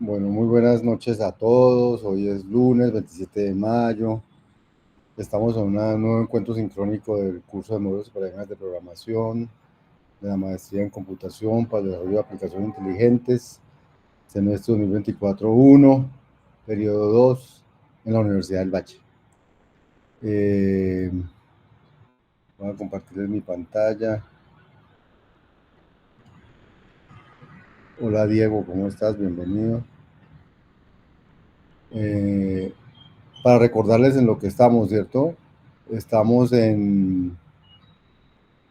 Bueno, muy buenas noches a todos. Hoy es lunes 27 de mayo. Estamos en un nuevo encuentro sincrónico del curso de módulos para paradigmas de programación, de la maestría en computación para el desarrollo de aplicaciones inteligentes, semestre 2024-1, periodo 2, en la Universidad del Valle. Voy a compartirles mi pantalla. Hola Diego, ¿cómo estás? Bienvenido. Para recordarles en lo que estamos, ¿cierto? Estamos en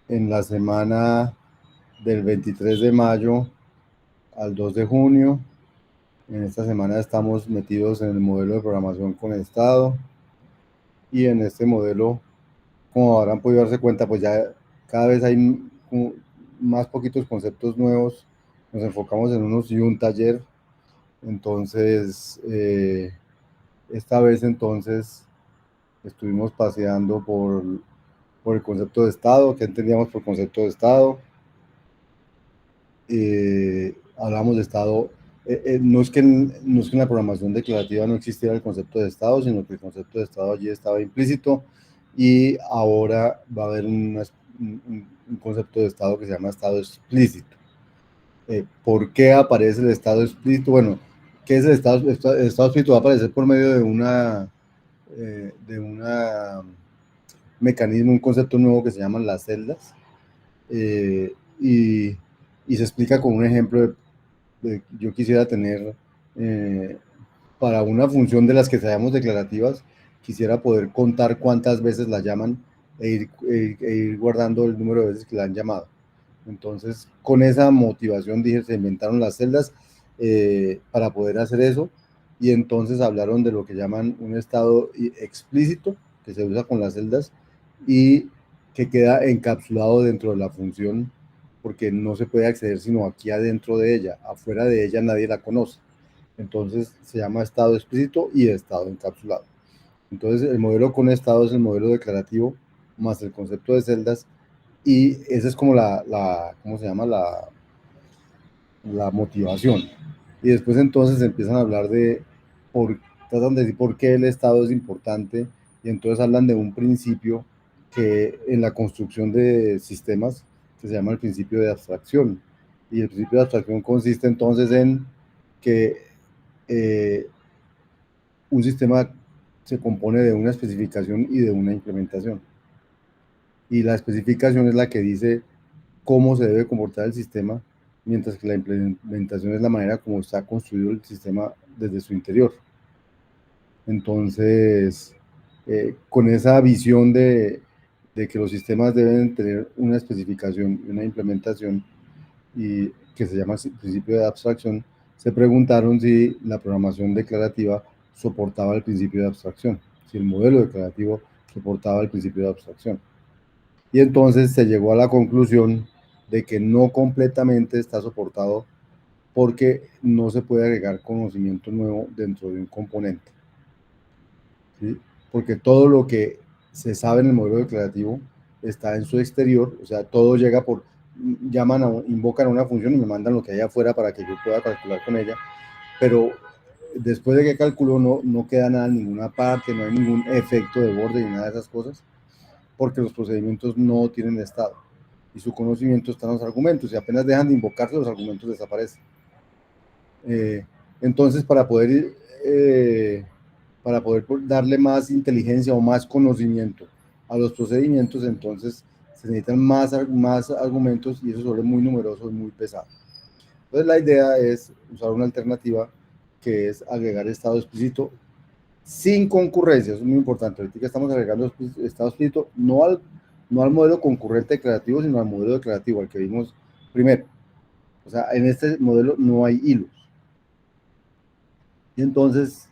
la semana del 23 de mayo al 2 de junio. En esta semana estamos metidos en el modelo de programación con estado, y en este modelo, como habrán podido darse cuenta, pues ya cada vez hay más poquitos conceptos nuevos. Nos enfocamos en unos y un taller. Entonces, esta vez entonces estuvimos paseando por el concepto de estado. ¿Qué entendíamos por concepto de estado? Hablamos de estado. No es que en la programación declarativa no existiera el concepto de estado, sino que el concepto de estado allí estaba implícito, y ahora va a haber un concepto de estado que se llama estado explícito. ¿Por qué aparece el estado explícito? Bueno, ¿qué es el estado? El estado explícito va a aparecer por medio de una mecanismo, un concepto nuevo que se llaman las celdas, y se explica con un ejemplo yo quisiera tener, para una función de las que sabemos declarativas, quisiera poder contar cuántas veces la llaman e ir guardando el número de veces que la han llamado. Entonces, con esa motivación, dije, se inventaron las celdas para poder hacer eso, y entonces hablaron de lo que llaman un estado explícito, que se usa con las celdas y que queda encapsulado dentro de la función, porque no se puede acceder sino aquí adentro de ella. Afuera de ella nadie la conoce. Entonces se llama estado explícito y estado encapsulado. Entonces el modelo con estado es el modelo declarativo más el concepto de celdas, y esa es como ¿cómo se llama? La motivación. Y después entonces empiezan a hablar tratan de decir por qué el estado es importante, y entonces hablan de un principio que en la construcción de sistemas, que se llama el principio de abstracción. Y el principio de abstracción consiste entonces en que un sistema se compone de una especificación y de una implementación. Y la especificación es la que dice cómo se debe comportar el sistema, mientras que la implementación es la manera como está construido el sistema desde su interior. Entonces, con esa visión de que los sistemas deben tener una especificación y una implementación, y que se llama principio de abstracción, se preguntaron si la programación declarativa soportaba el principio de abstracción, si el modelo declarativo soportaba el principio de abstracción. Y entonces se llegó a la conclusión de que no completamente está soportado, porque no se puede agregar conocimiento nuevo dentro de un componente, ¿sí? Porque todo lo que se sabe en el modelo declarativo está en su exterior. O sea, todo llega invocan a una función y me mandan lo que hay afuera para que yo pueda calcular con ella, pero después de que calculo no queda nada en ninguna parte, no hay ningún efecto de borde ni nada de esas cosas, porque los procedimientos no tienen estado y su conocimiento está en los argumentos, y apenas dejan de invocarse los argumentos desaparecen. Entonces, para poder darle más inteligencia o más conocimiento a los procedimientos, entonces se necesitan más argumentos, y eso se vuelve muy numeroso y muy pesado. Entonces la idea es usar una alternativa, que es agregar estado explícito sin concurrencia. Eso es muy importante. Ahorita estamos agregando estado explícito no al modelo concurrente declarativo, sino al modelo declarativo, al que vimos primero. O sea, en este modelo no hay hilos. Y entonces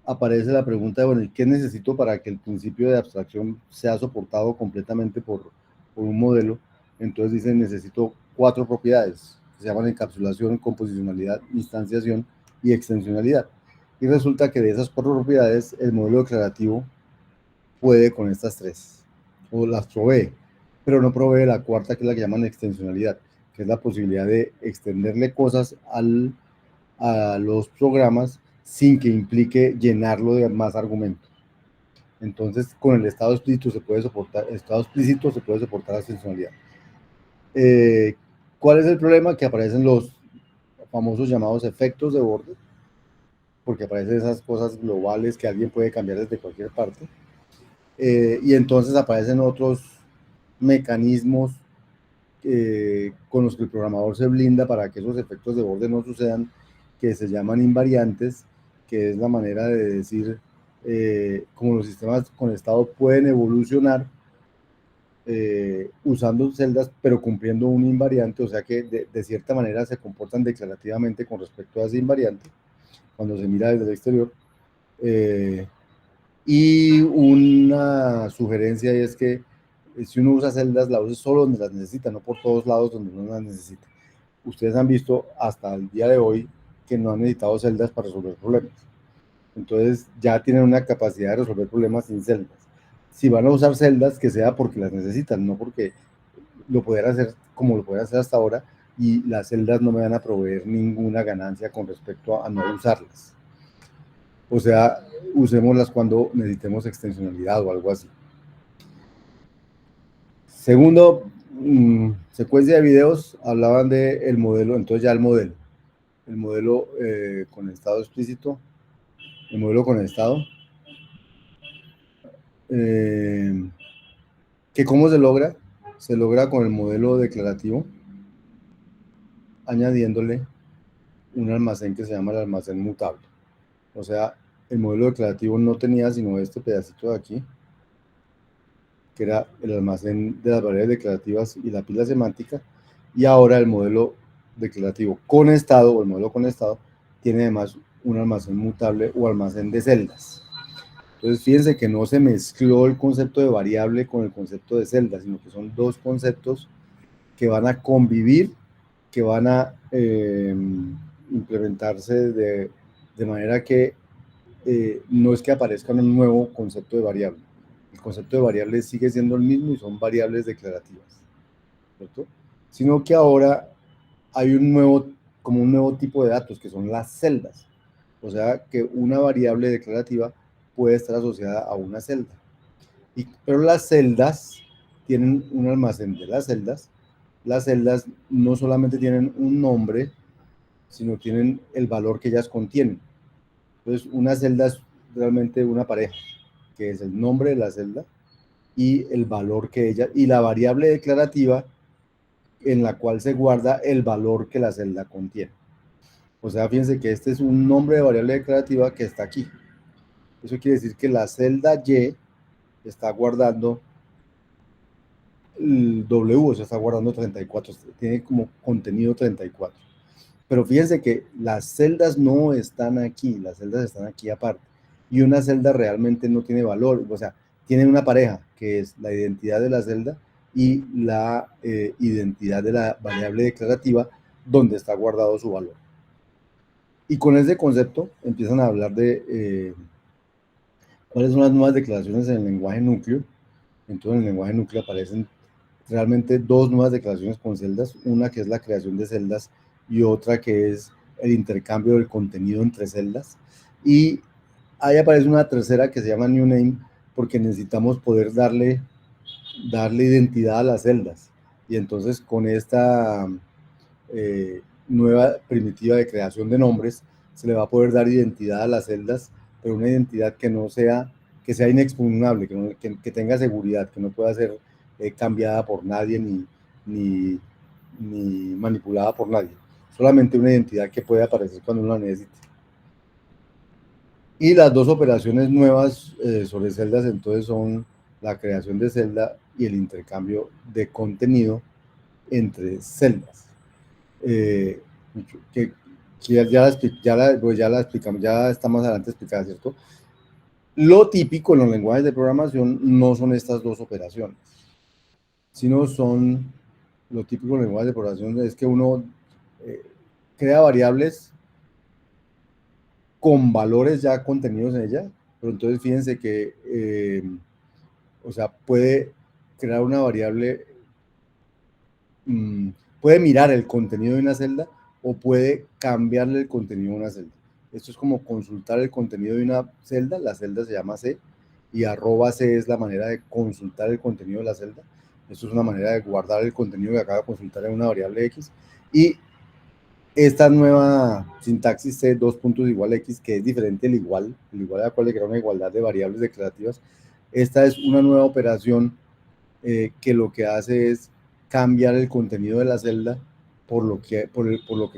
aparece la pregunta de, bueno, ¿qué necesito para que el principio de abstracción sea soportado completamente por un modelo? Entonces dicen, necesito 4 propiedades, que se llaman encapsulación, composicionalidad, instanciación y extensionalidad. Y resulta que de esas 4 propiedades, el modelo declarativo puede con estas 3, o las provee, pero no provee la cuarta, que es la que llaman extensionalidad, que es la posibilidad de extenderle cosas a los programas sin que implique llenarlo de más argumentos. Entonces, con el estado explícito se puede soportar extensionalidad. ¿Cuál es el problema? Que aparecen los famosos llamados efectos de borde, porque aparecen esas cosas globales que alguien puede cambiar desde cualquier parte. Y entonces aparecen otros mecanismos con los que el programador se blinda para que esos efectos de borde no sucedan, que se llaman invariantes, que es la manera de decir cómo los sistemas con estado pueden evolucionar usando celdas, pero cumpliendo un invariante, o sea que de cierta manera se comportan declarativamente con respecto a ese invariante, cuando se mira desde el exterior. Y una sugerencia es que si uno usa celdas, la use solo donde las necesita, no por todos lados donde no las necesita. Ustedes han visto hasta el día de hoy que no han necesitado celdas para resolver problemas. Entonces ya tienen una capacidad de resolver problemas sin celdas. Si van a usar celdas, que sea porque las necesitan, no porque lo pueden hacer como lo pueden hacer hasta ahora, y las celdas no me van a proveer ninguna ganancia con respecto a no usarlas. O sea, usémoslas cuando necesitemos extensionalidad o algo así. Segundo, secuencia de videos, hablaban del modelo, entonces ya el modelo con estado explícito, el modelo con estado, que cómo se logra con el modelo declarativo, añadiéndole un almacén que se llama el almacén mutable. O sea, el modelo declarativo no tenía sino este pedacito de aquí, que era el almacén de las variables declarativas y la pila semántica, y ahora el modelo declarativo con estado, o el modelo con estado, tiene además un almacén mutable o almacén de celdas. Entonces, fíjense que no se mezcló el concepto de variable con el concepto de celda, sino que son dos conceptos que van a convivir, que van a implementarse de manera que no es que aparezca un nuevo concepto de variable. El concepto de variable sigue siendo el mismo y son variables declarativas, ¿cierto? Sino que ahora hay un nuevo tipo de datos, que son las celdas. O sea, que una variable declarativa puede estar asociada a una celda. Pero las celdas tienen un almacén de las celdas. Las celdas no solamente tienen un nombre, sino tienen el valor que ellas contienen. Entonces, una celda es realmente una pareja, que es el nombre de la celda y el valor que ella, y la variable declarativa en la cual se guarda el valor que la celda contiene. O sea, fíjense que este es un nombre de variable declarativa que está aquí. Eso quiere decir que la celda Y está guardando el W, o sea, está guardando 34, tiene como contenido 34. Pero fíjense que las celdas no están aquí, las celdas están aquí aparte. Y una celda realmente no tiene valor, o sea, tiene una pareja, que es la identidad de la celda y la identidad de la variable declarativa donde está guardado su valor. Y con ese concepto empiezan a hablar de cuáles son las nuevas declaraciones en el lenguaje núcleo. Entonces en el lenguaje núcleo aparecen realmente dos nuevas declaraciones con celdas, una que es la creación de celdas y otra que es el intercambio del contenido entre celdas. Y ahí aparece una tercera que se llama new name, porque necesitamos poder darle identidad a las celdas. Y entonces con esta nueva primitiva de creación de nombres, se le va a poder dar identidad a las celdas, pero una identidad que sea inexpugnable, que tenga seguridad, que no pueda ser cambiada por nadie ni manipulada por nadie. Solamente una identidad que puede aparecer cuando uno la necesite. Y las dos operaciones nuevas sobre celdas entonces son la creación de celda y el intercambio de contenido entre celdas. Que ya la explicamos, ya está más adelante explicada, ¿cierto? Lo típico en los lenguajes de programación no son estas dos operaciones, sino son, lo típico en los lenguajes de programación es que uno crea variables con valores ya contenidos en ella, pero entonces fíjense que, o sea, puede crear una variable, puede mirar el contenido de una celda, o puede cambiarle el contenido a una celda. Esto es como consultar el contenido de una celda, la celda se llama C, y @C es la manera de consultar el contenido de la celda. Esto es una manera de guardar el contenido que acaba de consultar en una variable X. Y esta nueva sintaxis C, dos puntos igual X, que es diferente del igual, el igual a cual le crea una igualdad de variables declarativas. Esta es una nueva operación que lo que hace es cambiar el contenido de la celda por lo que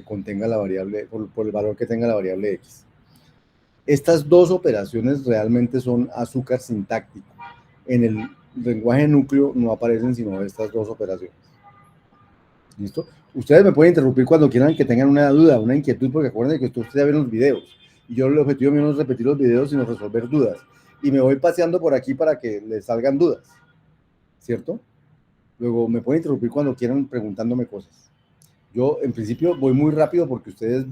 contenga la variable, por el valor que tenga la variable X. Estas dos operaciones realmente son azúcar sintáctico. En el lenguaje núcleo no aparecen sino estas dos operaciones. ¿Listo? Ustedes me pueden interrumpir cuando quieran que tengan una duda, una inquietud, porque acuérdense que ustedes ya ven los videos. Y yo el objetivo mío no es repetir los videos, sino resolver dudas. Y me voy paseando por aquí para que les salgan dudas. ¿Cierto? Luego me pueden interrumpir cuando quieran preguntándome cosas. Yo en principio voy muy rápido porque ustedes,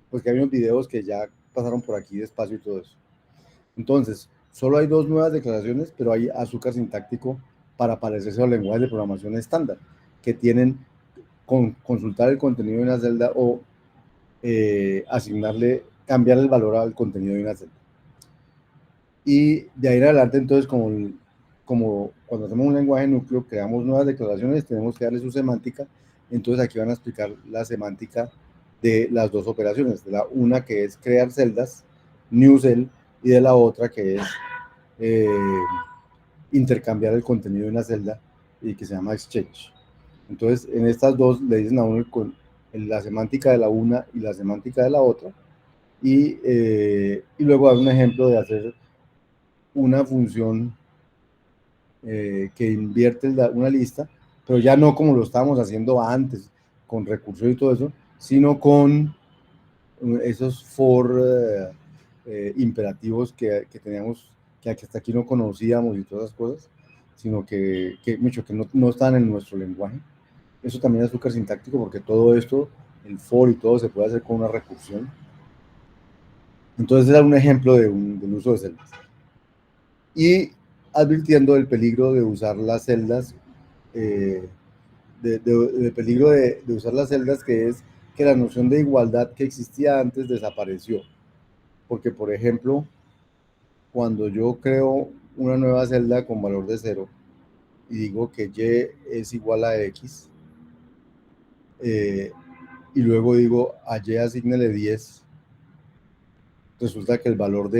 pues que hay unos videos que ya pasaron por aquí despacio y todo eso. Entonces, solo hay dos nuevas declaraciones, pero hay azúcar sintáctico para parecerse a los lenguajes de programación estándar, que tienen consultar el contenido de una celda o cambiar el valor al contenido de una celda. Y de ahí en adelante, entonces, como cuando hacemos un lenguaje núcleo, creamos nuevas declaraciones, tenemos que darle su semántica. Entonces aquí van a explicar la semántica de las dos operaciones, de la una que es crear celdas, new cell, y de la otra que es eh, intercambiar el contenido de una celda y que se llama exchange. Entonces en estas dos le dicen a uno la semántica de la una y la semántica de la otra, y luego dar un ejemplo de hacer una función que invierte una lista, pero ya no como lo estábamos haciendo antes, con recursos y todo eso, sino con esos for imperativos que teníamos, que hasta aquí no conocíamos y todas esas cosas, sino que no están en nuestro lenguaje. Eso también es azúcar sintáctico porque todo esto, el for y todo, se puede hacer con una recursión. Entonces, era un ejemplo del uso de celdas. Y advirtiendo del peligro de usar las celdas, del peligro de usar las celdas, que es que la noción de igualdad que existía antes desapareció. Porque, por ejemplo, cuando yo creo una nueva celda con valor de 0 y digo que y es igual a x, y luego digo a y asignale 10, resulta que el valor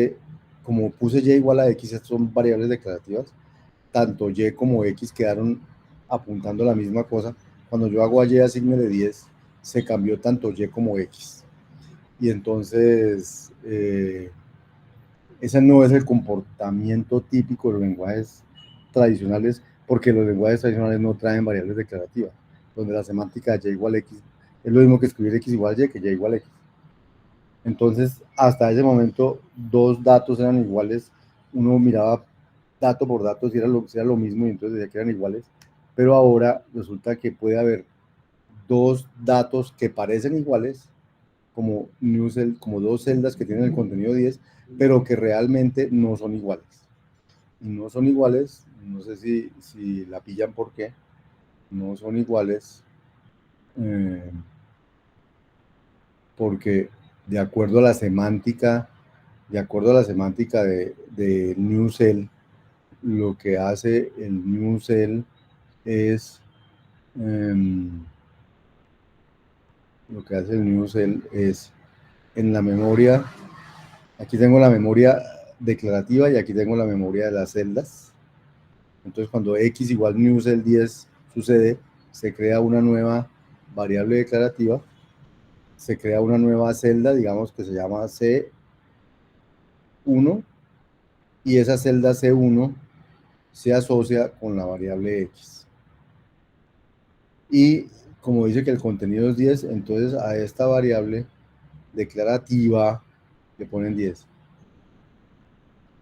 como puse y igual a x, estas son variables declarativas, tanto y como x quedaron apuntando a la misma cosa. Cuando yo hago a y asignale 10, se cambió tanto y como x. Y entonces, ese no es el comportamiento típico de los lenguajes tradicionales, porque los lenguajes tradicionales no traen variables declarativas, donde la semántica de y igual a x es lo mismo que escribir x igual a y que y igual a x. Entonces, hasta ese momento, dos datos eran iguales, uno miraba dato por dato si era lo mismo y entonces decía que eran iguales, pero ahora resulta que puede haber dos datos que parecen iguales, como dos celdas que tienen el contenido 10, pero que realmente no son iguales. Y no son iguales, no sé si la pillan por qué, no son iguales, porque de acuerdo a la semántica, de new cell, lo que hace el new cell es en la memoria, aquí tengo la memoria declarativa y aquí tengo la memoria de las celdas. Entonces cuando x igual new cell 10 sucede, se crea una nueva variable declarativa, se crea una nueva celda, digamos que se llama C1, y esa celda C1 se asocia con la variable x. Y como dice que el contenido es 10, entonces a esta variable declarativa le ponen 10.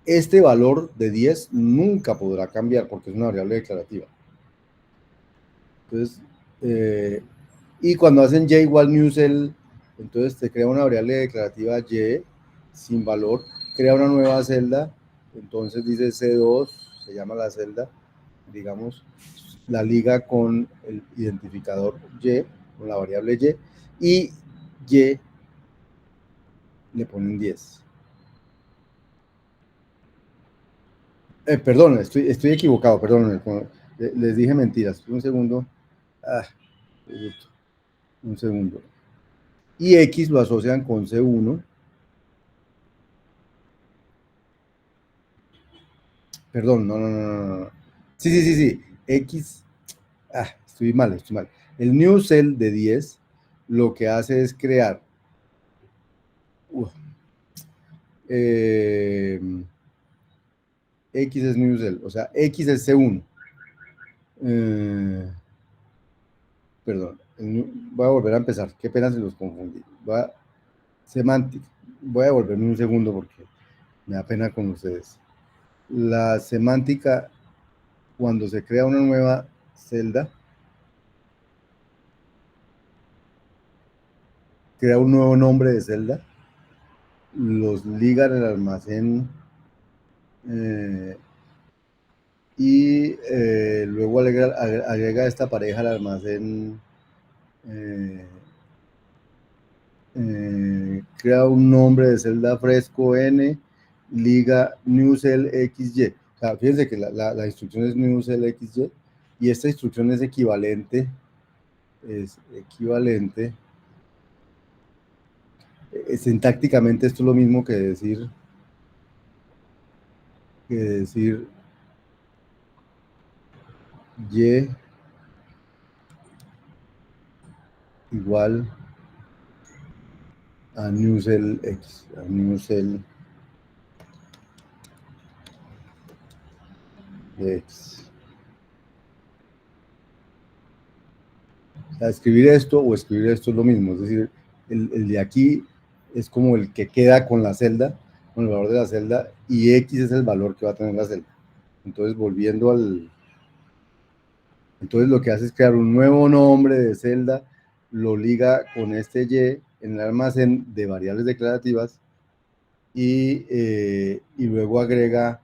Este valor de 10 nunca podrá cambiar porque es una variable declarativa. Entonces, y cuando hacen y igual new cell, entonces te crea una variable declarativa y sin valor, crea una nueva celda, entonces dice C2, se llama la celda, digamos, la liga con el identificador y, con la variable y Y le ponen 10. Perdón, estoy equivocado, perdón, les dije mentiras. Un segundo. Un segundo. Y X lo asocian con C1. Perdón, no. Sí. X. Estoy mal. El new cell de 10 lo que hace es crear X es new cell, o sea, X es C1. Perdón, voy a volver a empezar. Qué pena si los confundí. Semántica. Voy a volverme un segundo porque me da pena con ustedes. La semántica, cuando se crea una nueva celda, crea un nuevo nombre de celda, los liga en el almacén y luego agrega esta pareja al almacén, crea un nombre de celda fresco N, liga new cell XY. O sea, fíjense que la instrucción es new cell XY y esta instrucción es equivalente, sintácticamente esto es lo mismo que decir Y igual a new cell X, a new cell de X. O sea, escribir esto o escribir esto es lo mismo, es decir, el de aquí es como el que queda con la celda, con el valor de la celda, y X es el valor que va a tener la celda. Entonces, volviendo al... Entonces, lo que hace es crear un nuevo nombre de celda, lo liga con este Y en el almacén de variables declarativas y luego agrega...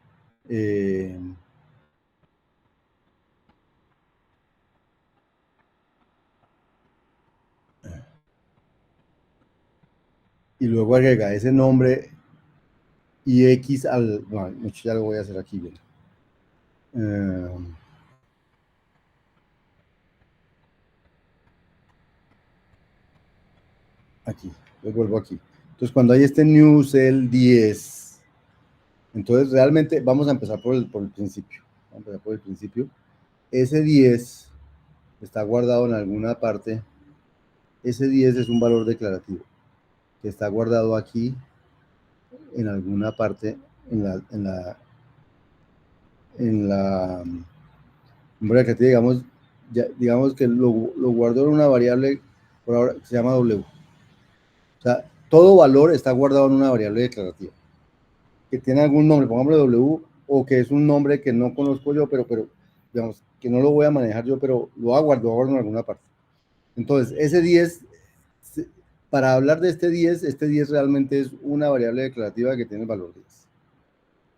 y luego agrega ese nombre y X al... No, ya lo voy a hacer aquí bien. Aquí, les vuelvo aquí. Entonces, cuando hay este new cell 10, entonces realmente vamos a empezar por el principio. Vamos a empezar por el principio. Ese 10 está guardado en alguna parte. Ese 10 es un valor declarativo que está guardado aquí en alguna parte en la memoria declarativa, digamos que lo guardo en una variable por ahora que se llama W. O sea, todo valor está guardado en una variable declarativa que tiene algún nombre, pongámosle W, o que es un nombre que no conozco yo, pero digamos, que no lo voy a manejar yo, pero lo aguardo en alguna parte. Entonces, ese 10, para hablar de este 10 realmente es una variable declarativa que tiene el valor 10.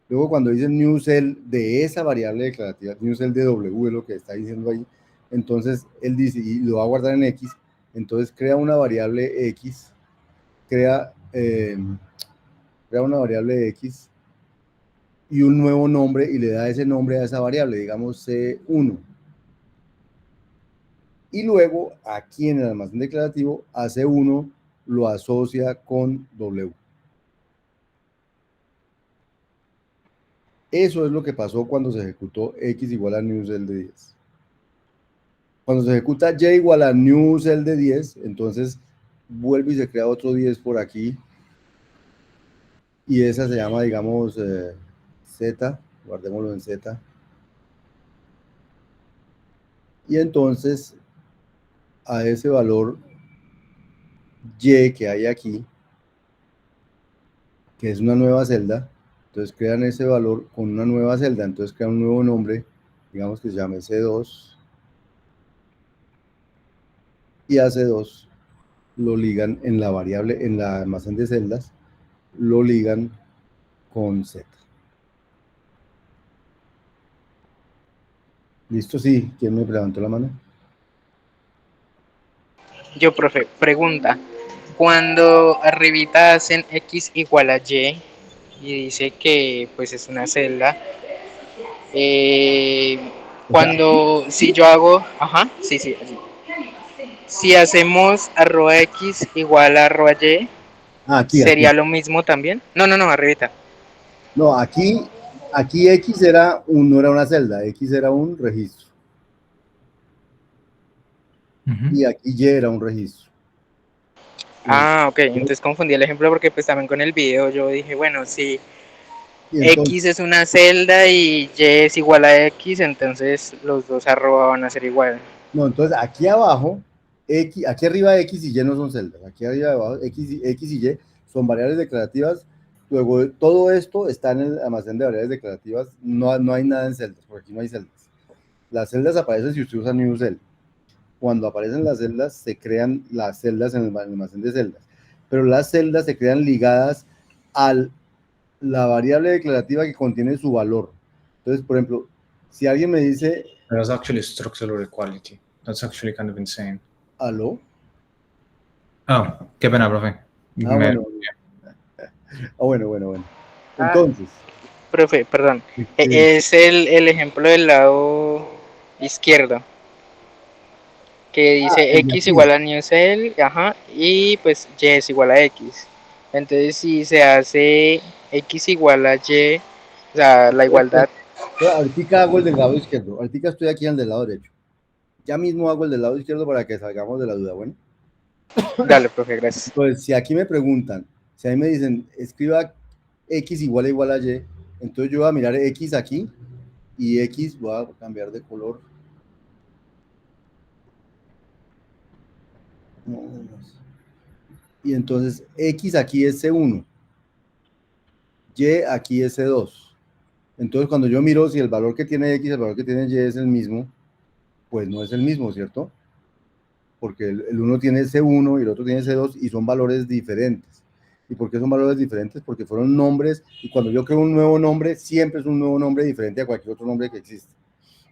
Luego, cuando dice new cell de esa variable declarativa, new cell de W es lo que está diciendo ahí, entonces él dice, y lo va a guardar en X, entonces crea una variable X, crea una variable X y un nuevo nombre y le da ese nombre a esa variable, digamos C1. Y luego, aquí en el almacén declarativo, a C1 lo asocia con W. Eso es lo que pasó cuando se ejecutó X igual a new cell de 10. Cuando se ejecuta Y igual a new cell de 10, entonces vuelve y se crea otro 10 por aquí. Y esa se llama, digamos, Z. Guardémoslo en Z. Y entonces, a ese valor Y que hay aquí, que es una nueva celda, entonces crean ese valor con una nueva celda, entonces crean un nuevo nombre, digamos que se llame C2, y a C2 lo ligan en la variable, en la almacén de celdas, lo ligan con Z. ¿Listo? Sí. ¿Quién me levantó la mano? Yo, profe, pregunta. Cuando arribita hacen x igual a y y dice que pues es una celda, eh, O sea, si yo hago, ajá, sí, sí, así. Si hacemos arroba x igual a arroba y, aquí. ¿sería lo mismo también? No, no, no, arribita. No, aquí X era no era una celda, X era un registro. Ujú. Y aquí Y era un registro. Y, Ah, ok, entonces confundí el ejemplo porque pues también con el video yo dije, bueno, si y entonces, x es una celda y y es igual a x, entonces los dos arroba van a ser igual. no, entonces aquí abajo, X, aquí arriba X y Y no son celdas. Aquí arriba abajo X y Y son variables declarativas. Luego todo esto está en el almacén de variables declarativas. No hay nada en celdas, porque aquí no hay celdas. Las celdas aparecen si usted usa NewCell. Cuando aparecen las celdas, se crean las celdas en el almacén de celdas. Pero las celdas se crean ligadas a la variable declarativa que contiene su valor. Entonces, por ejemplo, si alguien me dice, That's actually structural equality. That's actually kind of insane. aló, Oh, qué pena, profe. bueno, bueno. Ah, Entonces, profe, perdón. sí, Es el ejemplo del lado izquierdo, que dice el de x aquí. igual a new cell, ajá, y pues y es igual a x. Entonces, si se hace x igual a y, o sea, la igualdad, Ahorita hago el del lado izquierdo. Ahorita estoy aquí en el del lado derecho. Ya mismo hago el del lado izquierdo para que salgamos de la duda. Bueno, dale, profe, gracias. entonces, si aquí me preguntan, si a mí me dicen, escriba X igual a Y, entonces yo voy a mirar X aquí y X voy a cambiar de color. Y entonces X aquí es C1, Y aquí es C2. Entonces cuando yo miro si el valor que tiene X y el valor que tiene Y es el mismo, pues no es el mismo, ¿cierto? Porque el uno tiene C1 y el otro tiene C2 y son valores diferentes. ¿Y por qué son valores diferentes? Porque fueron nombres y cuando yo creo un nuevo nombre, siempre es un nuevo nombre diferente a cualquier otro nombre que existe.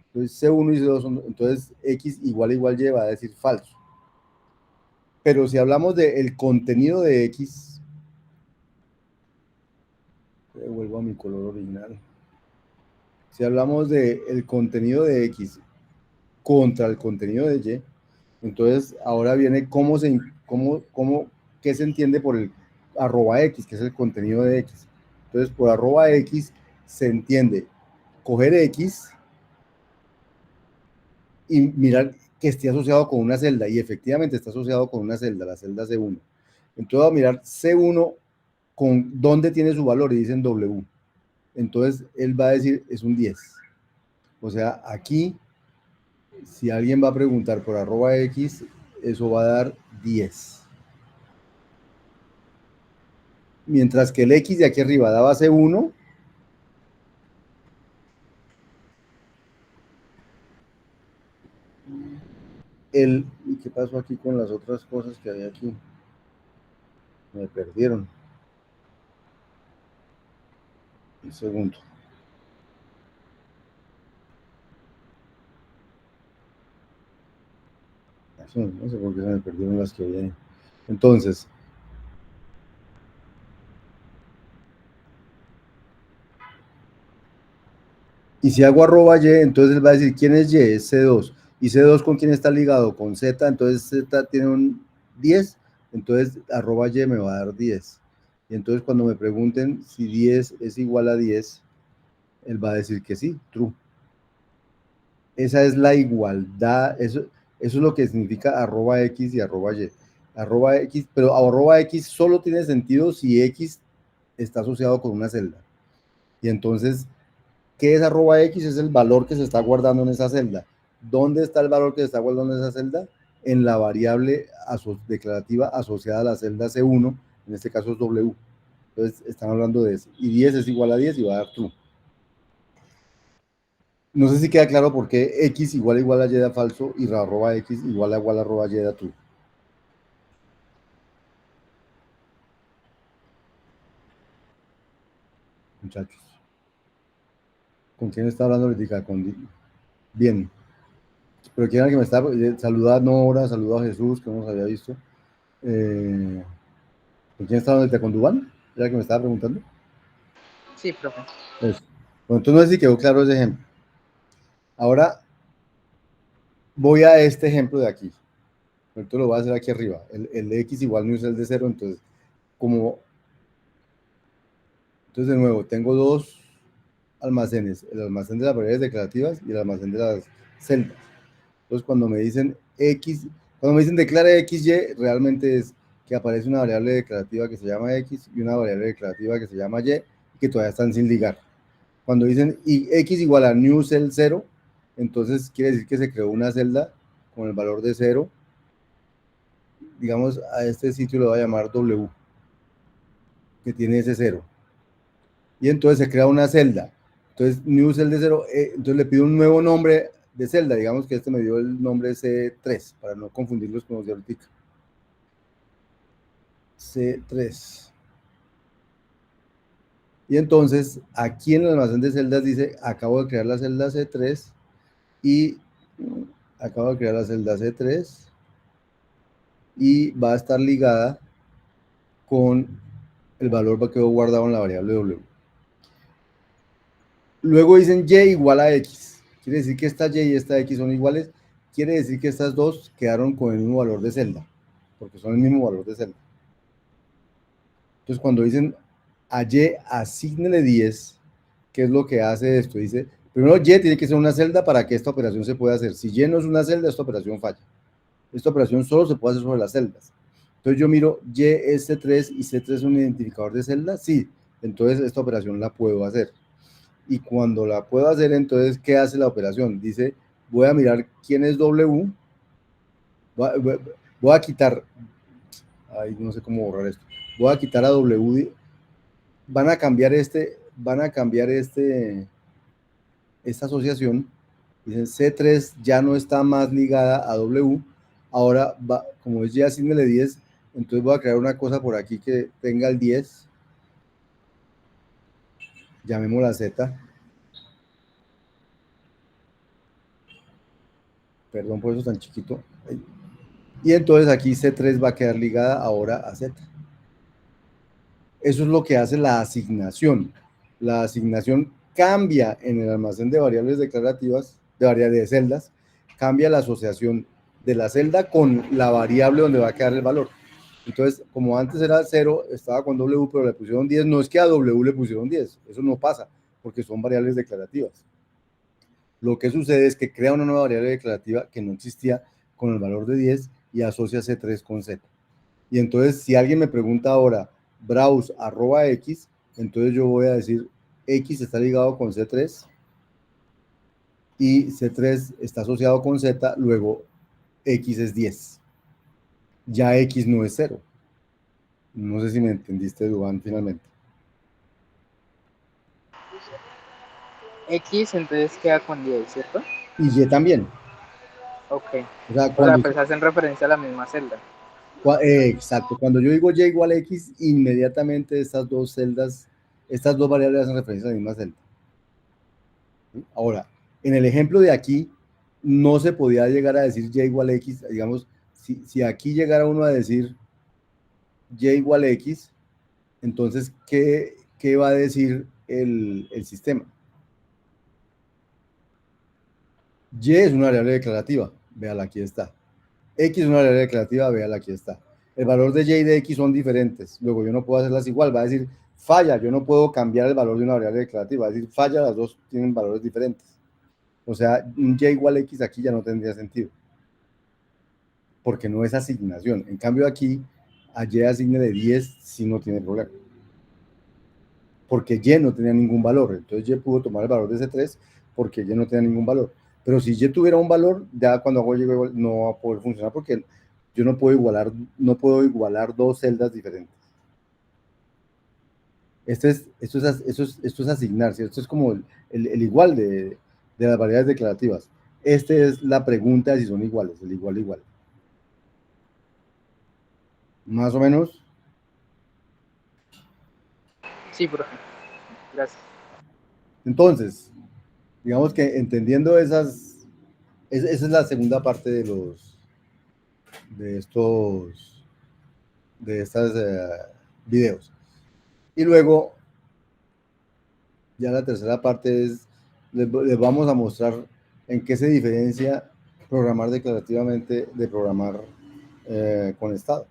Entonces C1 y C2 son, entonces X igual Y va a decir falso. Pero si hablamos del contenido de X, vuelvo a mi color original. Si hablamos del contenido de X contra el contenido de Y, entonces ahora viene qué se entiende por el arroba X, que es el contenido de X. Entonces por arroba X se entiende coger X y mirar que esté asociado con una celda, y efectivamente está asociado con una celda, la celda C1. Entonces voy a mirar C1 con dónde tiene su valor y dicen W. Entonces él va a decir es un 10. O sea, aquí si alguien va a preguntar por arroba X, eso va a dar 10. Mientras que el X de aquí arriba da base 1, ¿y qué pasó aquí con las otras cosas que había aquí? Me perdieron. Un segundo. No sé por qué se me perdieron las que había ahí. Entonces, y si hago arroba Y, entonces él va a decir quién es Y, es C2. ¿Y C2 con quién está ligado? Con Z, entonces Z tiene un 10, entonces arroba Y me va a dar 10. Y entonces cuando me pregunten si 10 es igual a 10, él va a decir que sí, true. Esa es la igualdad, eso es lo que significa arroba X y arroba Y. Arroba X, pero arroba X solo tiene sentido si X está asociado con una celda. Y entonces, ¿qué es arroba X? Es el valor que se está guardando en esa celda. ¿Dónde está el valor que se está guardando en esa celda? En la variable declarativa asociada a la celda C1, en este caso es W. Entonces, están hablando de eso. Y 10 es igual a 10 y va a dar true. No sé si queda claro por qué X igual a Y da falso y arroba X igual a arroba Y da true. Muchachos. ¿Con quién está hablando ahorita? Bien. Pero quieren que me está saludando Nora, saluda a Jesús, que no nos había visto. ¿Con quién estaba ahorita? ¿Con Dubán? ¿Era que me estaba preguntando? Sí, profe. Eso. Bueno, entonces no sé si quedó claro ese ejemplo. Ahora voy a este ejemplo de aquí. Entonces lo voy a hacer aquí arriba. El de x igual mu el de 0. Entonces, entonces de nuevo, tengo dos almacenes. El almacén de las variables declarativas y el almacén de las celdas. Entonces, cuando me dicen x, cuando me dicen declara xy, realmente es que aparece una variable declarativa que se llama x y una variable declarativa que se llama y, que todavía están sin ligar. Cuando dicen y x igual a new cell 0, entonces quiere decir que se creó una celda con el valor de 0. Digamos, a este sitio lo voy a llamar W, que tiene ese 0. Y entonces se crea una celda. Entonces, new cell de 0, entonces le pido un nuevo nombre de celda. Digamos que este me dio el nombre C3, para no confundirlos con los de ahorita. C3. Y entonces, aquí en el almacén de celdas dice, acabo de crear la celda C3 y acabo de crear la celda C3 y va a estar ligada con el valor que quedó guardado en la variable W. Luego dicen y igual a x. Quiere decir que esta y y esta x son iguales. Quiere decir que estas dos quedaron con el mismo valor de celda, porque son el mismo valor de celda. Entonces, cuando dicen a y asígnele 10, ¿qué es lo que hace esto? Dice, primero y tiene que ser una celda para que esta operación se pueda hacer. Si y no es una celda, esta operación falla. Esta operación solo se puede hacer sobre las celdas. Entonces yo miro y es C3 y C3 es un identificador de celda, sí. Entonces esta operación la puedo hacer. Y cuando la puedo hacer, entonces, ¿qué hace la operación? Dice, voy a mirar quién es W, voy a quitar, ay, no sé cómo borrar esto, voy a quitar a W, van a cambiar esta asociación, dicen C3 ya no está más ligada a W, ahora, como es ya símbolo 10, entonces voy a crear una cosa por aquí que tenga el 10, llamémosla Z, perdón por eso tan chiquito, y entonces aquí C3 va a quedar ligada ahora a Z. Eso es lo que hace la asignación. La asignación cambia en el almacén de variables declarativas, de variables de celdas, cambia la asociación de la celda con la variable donde va a quedar el valor. Entonces, como antes era 0, estaba con W, pero le pusieron 10, no es que a W le pusieron 10, eso no pasa, porque son variables declarativas. Lo que sucede es que crea una nueva variable declarativa que no existía con el valor de 10 y asocia C3 con Z. Y entonces, si alguien me pregunta ahora, browse @x, entonces yo voy a decir, x está ligado con C3 y C3 está asociado con Z, luego x es 10. Ya x no es 0. No sé si me entendiste, Duván, finalmente. X entonces queda con 10, ¿cierto? Y y también. Ok. O sea, Pues hacen referencia a la misma celda. exacto, cuando yo digo y igual a x, inmediatamente estas dos celdas, estas dos variables hacen referencia a la misma celda. Ahora, en el ejemplo de aquí, no se podía llegar a decir y igual a x, digamos, si aquí llegara uno a decir y igual a x, entonces, ¿qué va a decir el sistema? Y es una variable declarativa, véala, aquí está. X es una variable declarativa, véala, aquí está. El valor de y y de x son diferentes, luego yo no puedo hacerlas igual, va a decir falla, yo no puedo cambiar el valor de una variable declarativa, va a decir falla, las dos tienen valores diferentes. O sea, un y igual a x aquí ya no tendría sentido, porque no es asignación. En cambio aquí, a y asigne de 10 sí no tiene problema, porque y no tenía ningún valor, entonces y pudo tomar el valor de ese 3 porque y no tenía ningún valor. Pero si y tuviera un valor, ya cuando hago y igual no va a poder funcionar porque yo no puedo igualar dos celdas diferentes. Esto es asignar, ¿sí? Esto es como el igual de las variables declarativas. Esta es la pregunta de si son iguales, el igual. Más o menos. Sí, profe. Gracias. Entonces, digamos que entendiendo esa es la segunda parte de estas videos. Y luego, ya la tercera parte es, les vamos a mostrar en qué se diferencia programar declarativamente de programar con estado.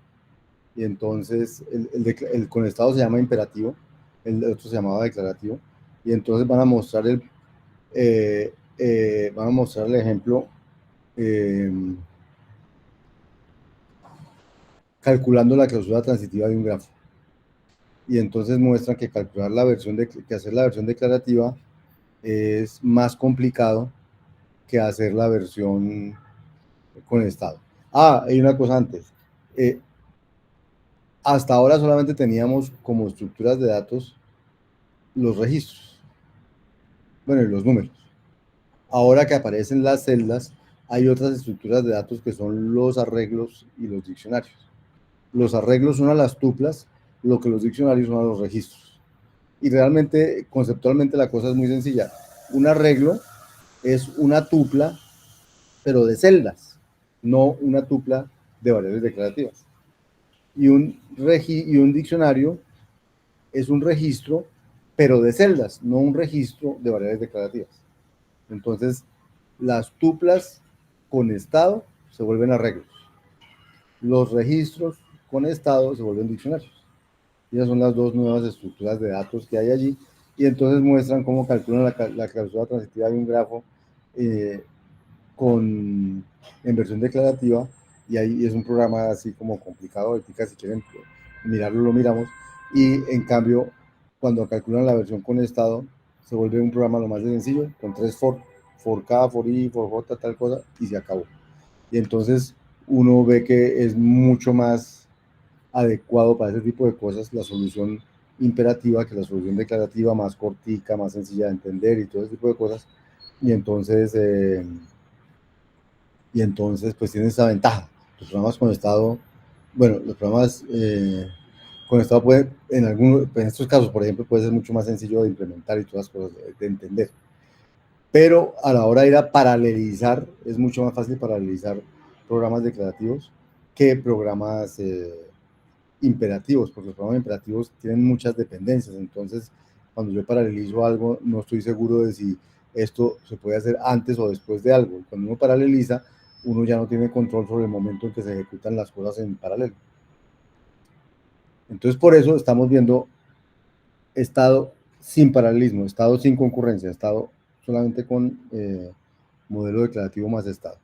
Y entonces el con estado se llama imperativo, el otro se llamaba declarativo, y entonces van a mostrar van a mostrar el ejemplo calculando la clausura transitiva de un grafo. Y entonces muestran que calcular que hacer la versión declarativa es más complicado que hacer la versión con estado. Hay una cosa antes. Hasta ahora solamente teníamos como estructuras de datos los registros, bueno, y los números. Ahora que aparecen las celdas, hay otras estructuras de datos que son los arreglos y los diccionarios. Los arreglos son a las tuplas, lo que los diccionarios son a los registros. Y realmente, conceptualmente, la cosa es muy sencilla. Un arreglo es una tupla, pero de celdas, no una tupla de variables declarativas. Y un diccionario es un registro, pero de celdas, no un registro de variables declarativas. Entonces, las tuplas con estado se vuelven arreglos. Los registros con estado se vuelven diccionarios. Esas son las dos nuevas estructuras de datos que hay allí. Y entonces muestran cómo calculan la clausura transitiva de un grafo en versión declarativa. Y ahí es un programa así como complicado. Ahorita, si quieren mirarlo, lo miramos. Y en cambio, cuando calculan la versión con estado, se vuelve un programa lo más sencillo, con 3 for K, for I, for J, tal cosa, y se acabó. Y entonces uno ve que es mucho más adecuado para ese tipo de cosas la solución imperativa que la solución declarativa, más cortica, más sencilla de entender y todo ese tipo de cosas. Y entonces pues tiene esa ventaja. Los programas con estado, bueno, los programas con estado pueden, en estos casos, por ejemplo, puede ser mucho más sencillo de implementar y todas las cosas de entender. Pero a la hora de ir a paralelizar, es mucho más fácil paralelizar programas declarativos que programas imperativos, porque los programas imperativos tienen muchas dependencias. Entonces, cuando yo paralelizo algo, no estoy seguro de si esto se puede hacer antes o después de algo. Cuando uno paraleliza, uno ya no tiene control sobre el momento en que se ejecutan las cosas en paralelo. Entonces, por eso estamos viendo estado sin paralelismo, estado sin concurrencia, estado solamente con modelo declarativo más estado.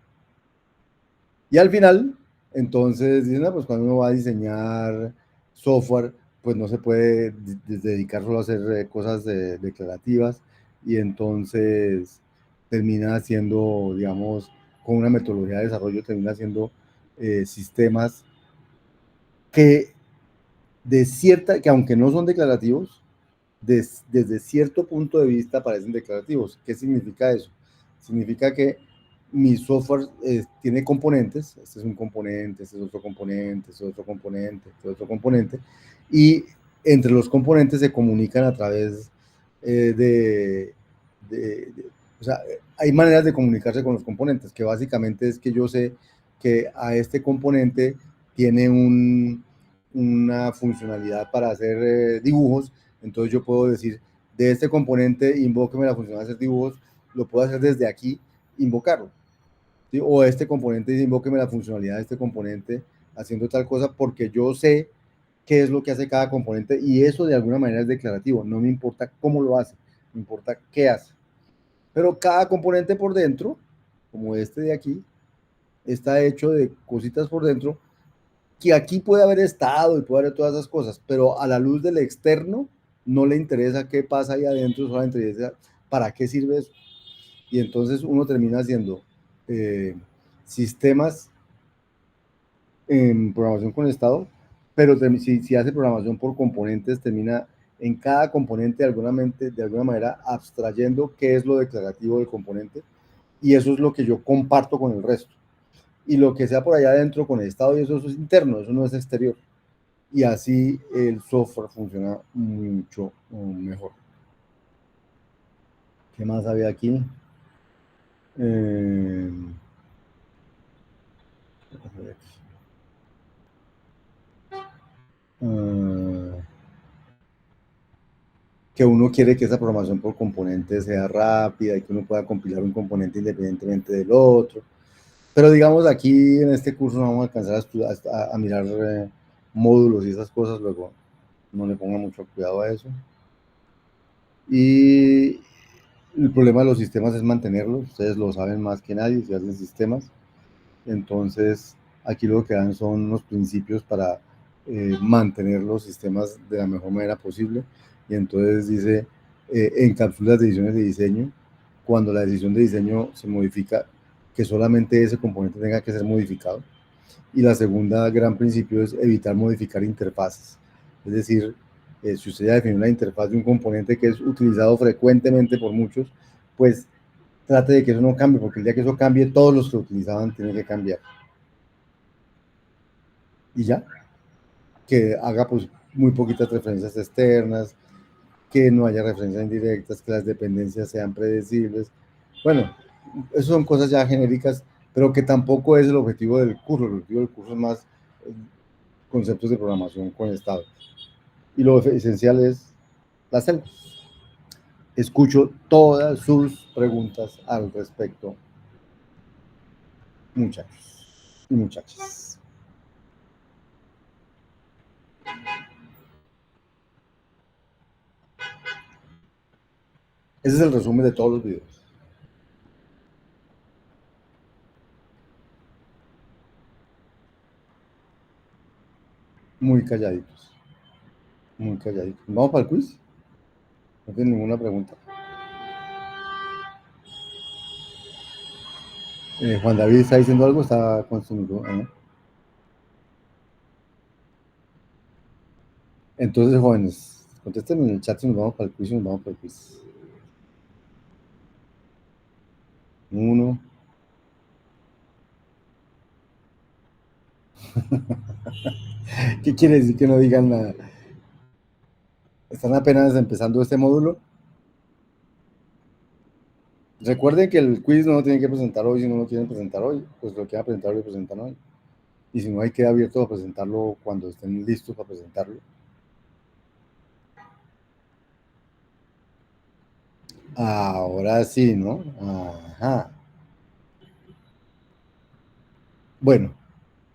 Y al final, entonces, dicen, pues cuando uno va a diseñar software, pues no se puede dedicar solo a hacer cosas declarativas, y entonces termina haciendo, digamos, con una metodología de desarrollo, termina haciendo sistemas que que aunque no son declarativos, desde cierto punto de vista parecen declarativos. ¿Qué significa eso? Significa que mi software tiene componentes, este es un componente, este es otro componente, este es otro componente, este es otro componente, y entre los componentes se comunican a través o sea, hay maneras de comunicarse con los componentes, que básicamente es que yo sé que a este componente tiene una funcionalidad para hacer dibujos. Entonces yo puedo decir, de este componente, invóqueme la función de hacer dibujos, lo puedo hacer desde aquí, invocarlo. ¿Sí? O este componente, invóqueme la funcionalidad de este componente haciendo tal cosa, porque yo sé qué es lo que hace cada componente, y eso de alguna manera es declarativo. No me importa cómo lo hace, me importa qué hace. Pero cada componente por dentro, como este de aquí, está hecho de cositas por dentro, que aquí puede haber estado y puede haber todas esas cosas, pero a la luz del externo no le interesa qué pasa ahí adentro, solo le interesa para qué sirve eso. Y entonces uno termina haciendo sistemas en programación con estado, pero si hace programación por componentes, termina en cada componente de alguna manera abstrayendo qué es lo declarativo del componente, y eso es lo que yo comparto con el resto. Y lo que sea por allá adentro con el estado, y eso es interno, eso no es exterior. Y así el software funciona mucho mejor. ¿Qué más había aquí? que uno quiere que esa programación por componentes sea rápida y que uno pueda compilar un componente independientemente del otro. Pero digamos aquí en este curso no vamos a alcanzar a mirar módulos y esas cosas, luego no le ponga mucho cuidado a eso. Y el problema de los sistemas es mantenerlos, ustedes lo saben más que nadie si hacen sistemas. Entonces aquí lo que dan son los principios para mantener los sistemas de la mejor manera posible. Y entonces dice, encapsula las decisiones de diseño. Cuando la decisión de diseño se modifica, que solamente ese componente tenga que ser modificado. Y la segunda gran principio es evitar modificar interfaces. Es decir, si usted ya definió la interfaz de un componente que es utilizado frecuentemente por muchos, pues trate de que eso no cambie, porque el día que eso cambie, todos los que lo utilizaban tienen que cambiar. Y ya, que haga pues muy poquitas referencias externas, que no haya referencias indirectas, que las dependencias sean predecibles. Bueno, eso son cosas ya genéricas, pero que tampoco es el objetivo del curso. El objetivo del curso es más conceptos de programación conectados. Y lo esencial es las celdas. Escucho todas sus preguntas al respecto, muchachos y muchachas. Ese es el resumen de todos los videos. Muy calladitos. Muy calladitos. ¿Vamos para el quiz? No tiene ninguna pregunta. Juan David está diciendo algo, está consumido. Entonces, jóvenes, contesten en el chat si nos vamos para el quiz y nos vamos para el quiz. 1. ¿Qué quiere decir que no digan nada? ¿Están apenas empezando este módulo? Recuerden que el quiz no lo tienen que presentar hoy si no lo quieren presentar hoy. Pues lo que van a presentar lo presentan hoy. Y si no, hay que abierto a presentarlo cuando estén listos para presentarlo. Ahora sí, ¿no? Ajá. Bueno,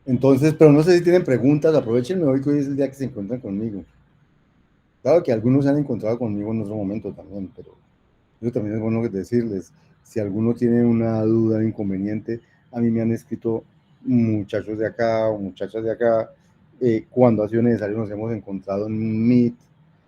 entonces, pero no sé si tienen preguntas, aprovechenme hoy que hoy es el día que se encuentran conmigo. Claro que algunos se han encontrado conmigo en otro momento también, pero eso también es bueno decirles. Si alguno tiene una duda, inconveniente, a mí me han escrito muchachos de acá o muchachas de acá, cuando ha sido necesario nos hemos encontrado en Meet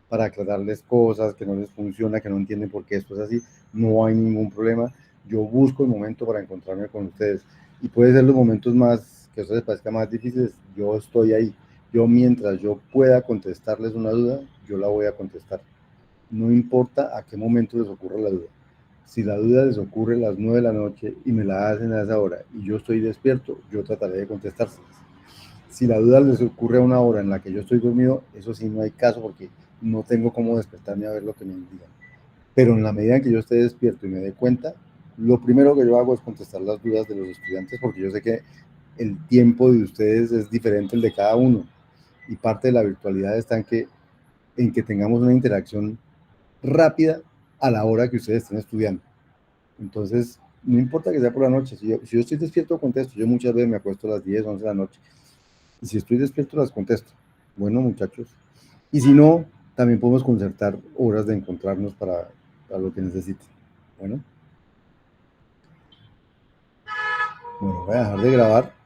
para aclararles cosas que no les funciona, que no entienden por qué esto es así. No hay ningún problema. Yo busco el momento para encontrarme con ustedes. Y puede ser los momentos más, que a ustedes les parezca más difíciles, yo estoy ahí. Yo mientras yo pueda contestarles una duda, yo la voy a contestar. No importa a qué momento les ocurra la duda. Si la duda les ocurre a las 9 de la noche y me la hacen a esa hora y yo estoy despierto, yo trataré de contestárselas. Si la duda les ocurre a una hora en la que yo estoy dormido, eso sí no hay caso porque no tengo cómo despertarme a ver lo que me digan. Pero en la medida en que yo esté despierto y me dé cuenta, lo primero que yo hago es contestar las dudas de los estudiantes porque yo sé que el tiempo de ustedes es diferente al de cada uno y parte de la virtualidad está en que tengamos una interacción rápida a la hora que ustedes estén estudiando. Entonces, no importa que sea por la noche, si yo estoy despierto, contesto. Yo muchas veces me acuesto a las 10, 11 de la noche. Y si estoy despierto, las contesto. Bueno, muchachos. Y si no, también podemos concertar horas de encontrarnos para lo que necesiten. Bueno, voy a dejar de grabar.